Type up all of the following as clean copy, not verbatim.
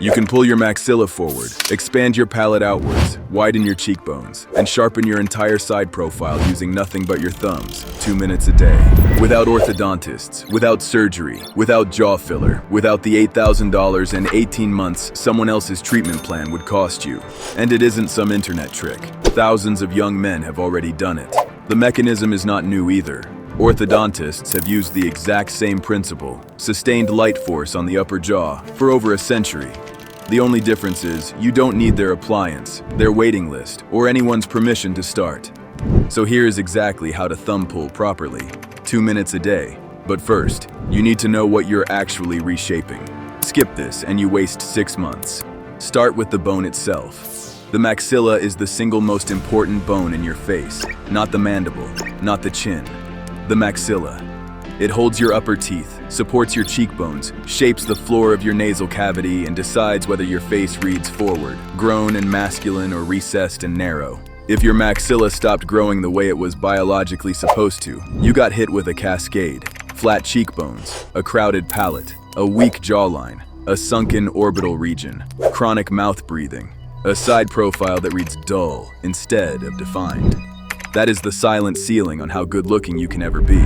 You can pull your maxilla forward, expand your palate outwards, widen your cheekbones, and sharpen your entire side profile using nothing but your thumbs, 2 minutes a day. Without orthodontists, without surgery, without jaw filler, without the $8,000 and 18 months someone else's treatment plan would cost you. And it isn't some internet trick. Thousands of young men have already done it. The mechanism is not new either. Orthodontists have used the exact same principle, sustained light force on the upper jaw, for over a century. The only difference is, you don't need their appliance, their waiting list, or anyone's permission to start. So here is exactly how to thumb pull properly. 2 minutes a day. But first, you need to know what you're actually reshaping. Skip this and you waste 6 months. Start with the bone itself. The maxilla is the single most important bone in your face, not the mandible, not the chin. The maxilla. It holds your upper teeth, supports your cheekbones, shapes the floor of your nasal cavity, and decides whether your face reads forward, grown and masculine, or recessed and narrow. If your maxilla stopped growing the way it was biologically supposed to, you got hit with a cascade. Flat cheekbones, a crowded palate, a weak jawline, a sunken orbital region, chronic mouth breathing, a side profile that reads dull instead of defined. That is the silent ceiling on how good-looking you can ever be.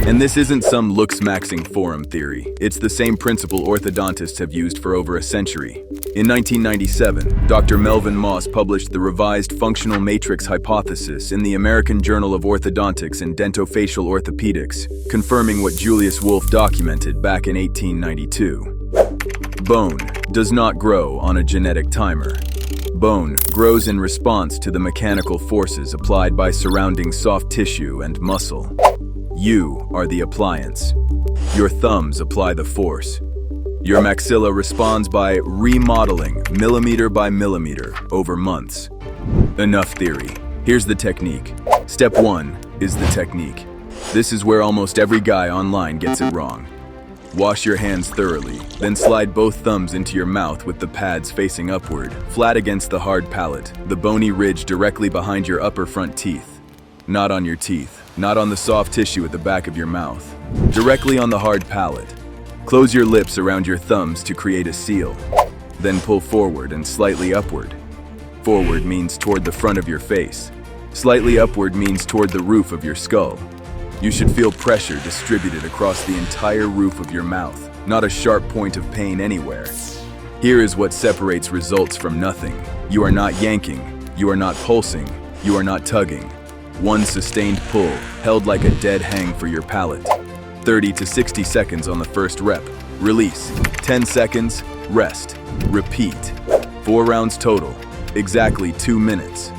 And this isn't some looksmaxxing forum theory. It's the same principle orthodontists have used for over a century. In 1997, Dr. Melvin Moss published the revised functional matrix hypothesis in the American Journal of Orthodontics and Dentofacial Orthopedics, confirming what Julius Wolff documented back in 1892. Bone does not grow on a genetic timer. Bone grows in response to the mechanical forces applied by surrounding soft tissue and muscle. You are the appliance. Your thumbs apply the force. Your maxilla responds by remodeling millimeter by millimeter over months. Enough theory. Here's the technique. Step 1 is the technique. This is where almost every guy online gets it wrong. Wash your hands thoroughly, then slide both thumbs into your mouth with the pads facing upward, flat against the hard palate, the bony ridge directly behind your upper front teeth. Not on your teeth, not on the soft tissue at the back of your mouth. Directly on the hard palate. Close your lips around your thumbs to create a seal. Then pull forward and slightly upward. Forward means toward the front of your face. Slightly upward means toward the roof of your skull. You should feel pressure distributed across the entire roof of your mouth, not a sharp point of pain anywhere. Here is what separates results from nothing. You are not yanking, you are not pulsing, you are not tugging. One sustained pull, held like a dead hang for your palate. 30 to 60 seconds on the first rep. Release. 10 seconds, rest. Repeat. 4 rounds total. Exactly 2 minutes.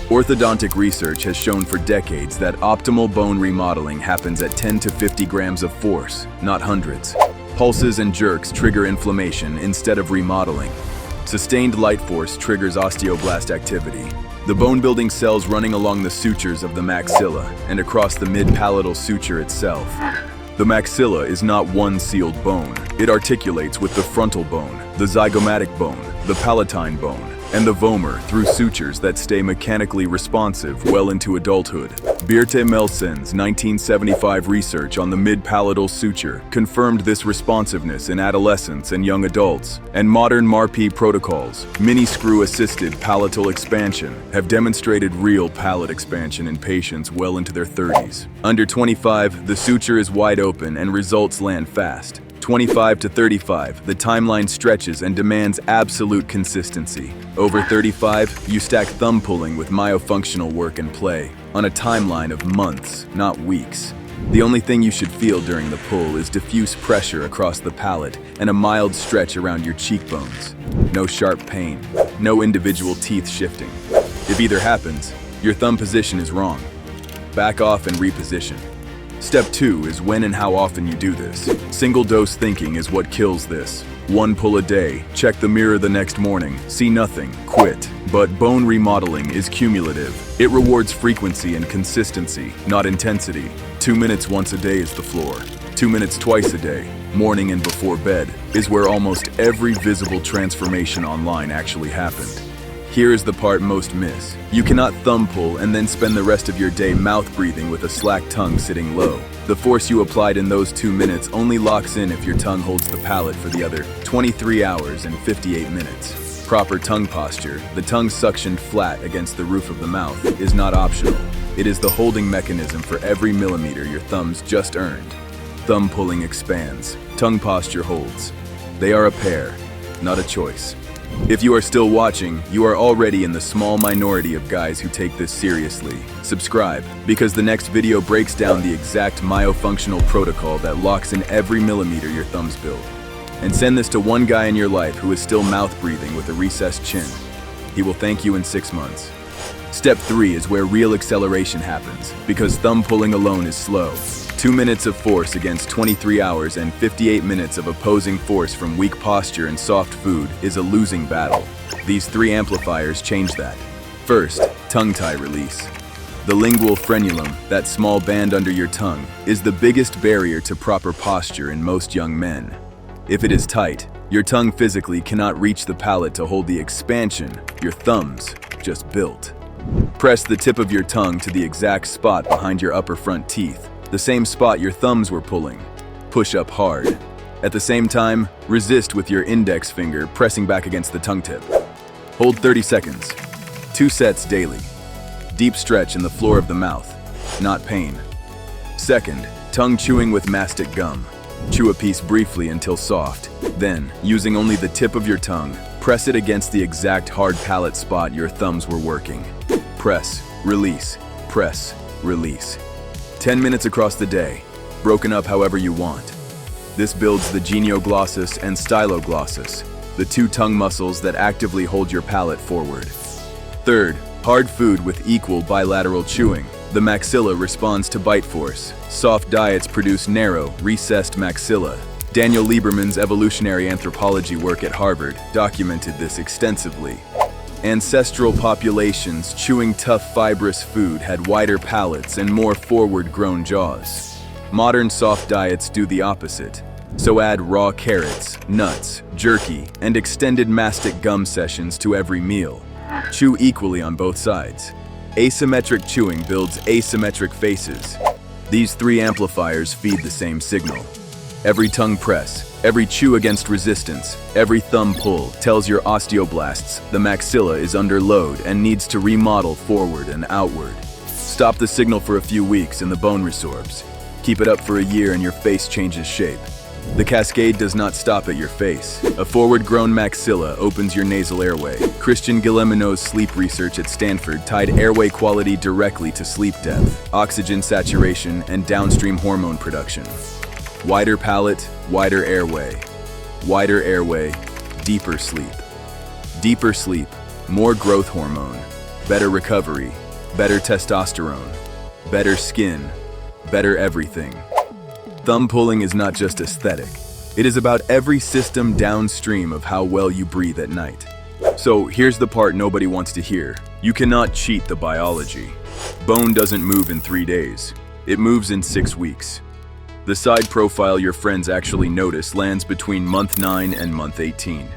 Orthodontic research has shown for decades that optimal bone remodeling happens at 10 to 50 grams of force, not hundreds. Pulses and jerks trigger inflammation instead of remodeling. Sustained light force triggers osteoblast activity. The bone-building cells running along the sutures of the maxilla and across the mid-palatal suture itself. The maxilla is not one sealed bone. It articulates with the frontal bone, the zygomatic bone, the palatine bone, and the vomer through sutures that stay mechanically responsive well into adulthood. Birte Melsen's 1975 research on the mid-palatal suture confirmed this responsiveness in adolescents and young adults, and modern MARPE protocols, mini-screw-assisted palatal expansion, have demonstrated real palate expansion in patients well into their 30s. Under 25, the suture is wide open and results land fast. 25 to 35, the timeline stretches and demands absolute consistency. Over 35, you stack thumb pulling with myofunctional work and play, on a timeline of months, not weeks. The only thing you should feel during the pull is diffuse pressure across the palate and a mild stretch around your cheekbones. No sharp pain, no individual teeth shifting. If either happens, your thumb position is wrong. Back off and reposition. Step 2 is when and how often you do this. Single-dose thinking is what kills this. 1 pull a day, check the mirror the next morning, see nothing, quit. But bone remodeling is cumulative. It rewards frequency and consistency, not intensity. 2 minutes once a day is the floor. 2 minutes twice a day, morning and before bed, is where almost every visible transformation online actually happened. Here is the part most miss. You cannot thumb pull and then spend the rest of your day mouth breathing with a slack tongue sitting low. The force you applied in those 2 minutes only locks in if your tongue holds the palate for the other 23 hours and 58 minutes. Proper tongue posture, the tongue suctioned flat against the roof of the mouth, is not optional. It is the holding mechanism for every millimeter your thumbs just earned. Thumb pulling expands, tongue posture holds. They are a pair, not a choice. If you are still watching, you are already in the small minority of guys who take this seriously. Subscribe, because the next video breaks down the exact myofunctional protocol that locks in every millimeter your thumbs build. And send this to one guy in your life who is still mouth breathing with a recessed chin. He will thank you in 6 months. Step 3 is where real acceleration happens, because thumb pulling alone is slow. 2 minutes of force against 23 hours and 58 minutes of opposing force from weak posture and soft food is a losing battle. These 3 amplifiers change that. First, tongue tie release. The lingual frenulum, that small band under your tongue, is the biggest barrier to proper posture in most young men. If it is tight, your tongue physically cannot reach the palate to hold the expansion your thumbs just built. Press the tip of your tongue to the exact spot behind your upper front teeth, the same spot your thumbs were pulling. Push up hard. At the same time, resist with your index finger pressing back against the tongue tip. Hold 30 seconds. 2 sets daily. Deep stretch in the floor of the mouth, not pain. Second, tongue chewing with mastic gum. Chew a piece briefly until soft. Then, using only the tip of your tongue, press it against the exact hard palate spot your thumbs were working. Press, release, press, release. 10 minutes across the day, broken up however you want. This builds the genioglossus and styloglossus, the 2 tongue muscles that actively hold your palate forward. Third, hard food with equal bilateral chewing. The maxilla responds to bite force. Soft diets produce narrow, recessed maxilla. Daniel Lieberman's evolutionary anthropology work at Harvard documented this extensively. Ancestral populations chewing tough fibrous food had wider palates and more forward-grown jaws. Modern soft diets do the opposite. So add raw carrots, nuts, jerky, and extended mastic gum sessions to every meal. Chew equally on both sides. Asymmetric chewing builds asymmetric faces. These 3 amplifiers feed the same signal. Every tongue press, every chew against resistance, every thumb pull tells your osteoblasts the maxilla is under load and needs to remodel forward and outward. Stop the signal for a few weeks and the bone resorbs. Keep it up for a year and your face changes shape. The cascade does not stop at your face. A forward-grown maxilla opens your nasal airway. Christian Guilleminot's sleep research at Stanford tied airway quality directly to sleep depth, oxygen saturation, and downstream hormone production. Wider palate, wider airway. Wider airway, deeper sleep. Deeper sleep, more growth hormone, better recovery, better testosterone, better skin, better everything. Thumb pulling is not just aesthetic. It is about every system downstream of how well you breathe at night. So here's the part nobody wants to hear. You cannot cheat the biology. Bone doesn't move in 3 days. It moves in 6 weeks. The side profile your friends actually notice lands between month 9 and month 18.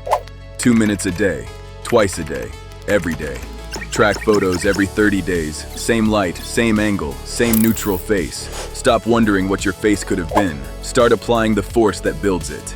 2 minutes a day, twice a day, every day. Track photos every 30 days, same light, same angle, same neutral face. Stop wondering what your face could have been. Start applying the force that builds it.